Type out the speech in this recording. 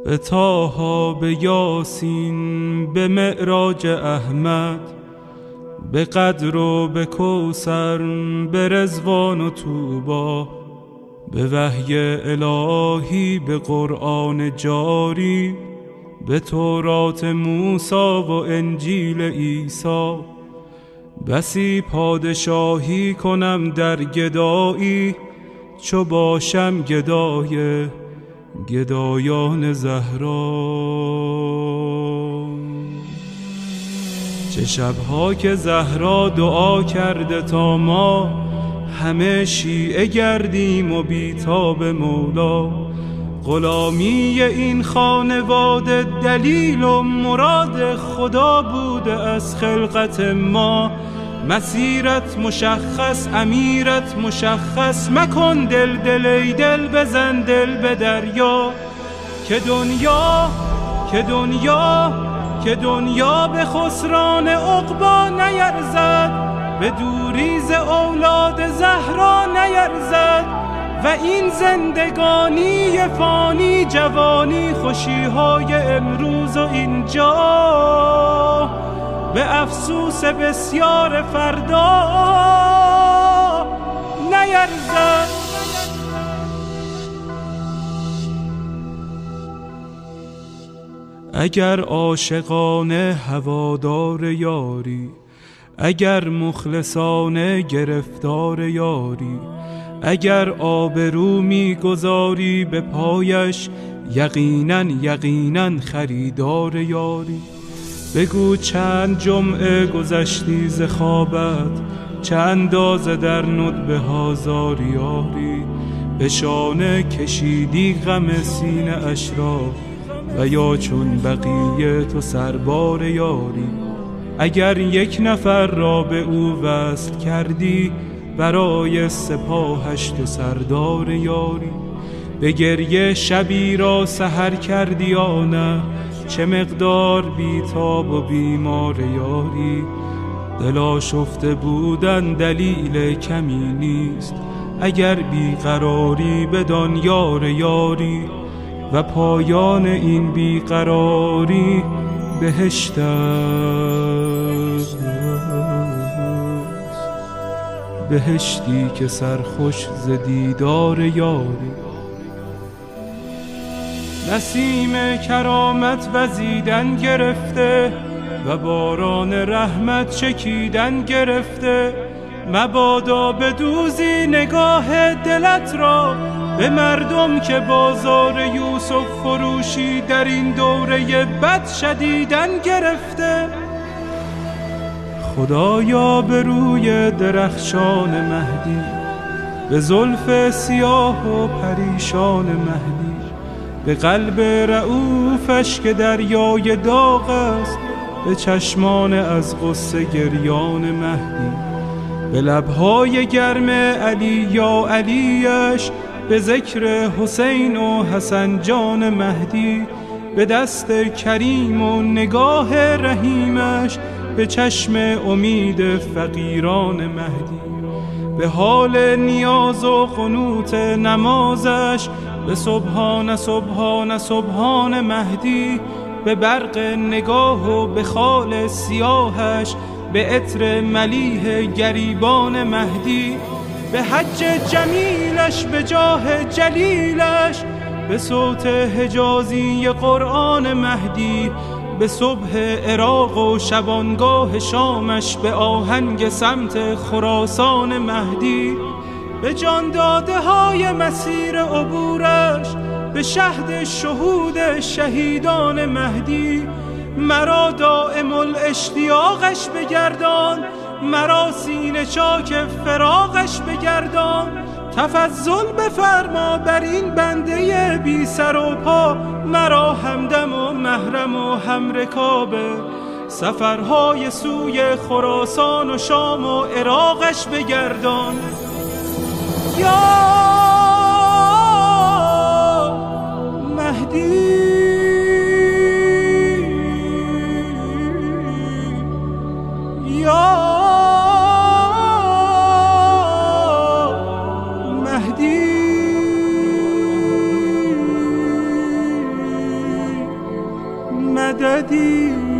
به طه، به یاسین، به معراج احمد، به قدر و به کوثر، به رضوان و طوبی، به وحی الهی، به قرآن جاری، به تورات موسی و انجیل عیسی. بسی پادشاهی کنم در گدایی، چو باشم گدای گدایان زهرا. چه شبها که زهرا دعا کرده تا ما همه شیعه گردیم و بیتاب مولا. غلامی این خانواده دلیل و مراد خدا بوده از خلقت ما. مسیرت مشخص، امیرت مشخص، مکن دل دل ای دل، بزن دل به دریا. که دنیا به خسران عقبی نیرزد، به دوریز اولاد زهرا نیرزد. و این زندگانی فانی، جوانی، خوشیهای امروز و اینجا، به افسوس بسیار فردا نیرزد. اگر عاشقانه هوادار یاری، اگر مخلصانه گرفتار یاری، اگر آبرو می‌گذاری به پایش، یقیناً خریدار یاری. بگو چند جمعه گذشتی ز خوابت، چه اندازه در ندبه ها زاری یاری. به شانه کشیدی غم سینه اش را، و یا چون بقیه تو سربار یاری. اگر یک نفر را به او وصل کردی، برای سپاهش تو سردار یاری. به گریه شبی را سحر کردی یا نه، چه مقدار بیتاب و بیمار یاری. دل آشفته بودن دلیل کمی نیست، اگر بیقراری بدان یار یاری. و پایان این بیقراری بهشت است، بهشتی که سرخوش ز دیدار یاری. نسیم کرامت وزیدن گرفته، و باران رحمت چکیدن گرفته. مبادا بدوزی نگاه دلت را به مردم که بازار یوسف فروشی در این دوره بد شدیدن گرفته. خدایا به روی درخشان مهدی، به زلف سیاه و پریشان مهدی، به قلب رؤوفش که دریای داغ است، به چشمان از غصه گریان مهدی، به لبهای گرم علی یا علیش، به ذکر حسین و حسن جان مهدی، به دست کریم و نگاه رحیمش، به چشم امید فقیران مهدی، به حال نیاز و قنوت نمازش، به سبحان سبحان سبحان مهدی، به برق نگاه و به خال سیاهش، به عطر ملیح گریبان مهدی، به حج جمیلش، به جاه جلیلش، به صوت حجازی قرآن مهدی، به صبح عراق و شبانگاه شامش، به آهنگ سمت خراسان مهدی، به جان داده های مسیر عبورش، به شهد شهود شهیدان مهدی. مرا دائم الاشتیاقش بگردان، مرا سینه چاک فراقش بگردان. تفضل بفرما بر این بنده بی سر و پا، مرا همدم و محرم و همرکاب سفرهای سوی خراسان و شام و عراقش بگردان. یا مهدی، یا مهدی. مددی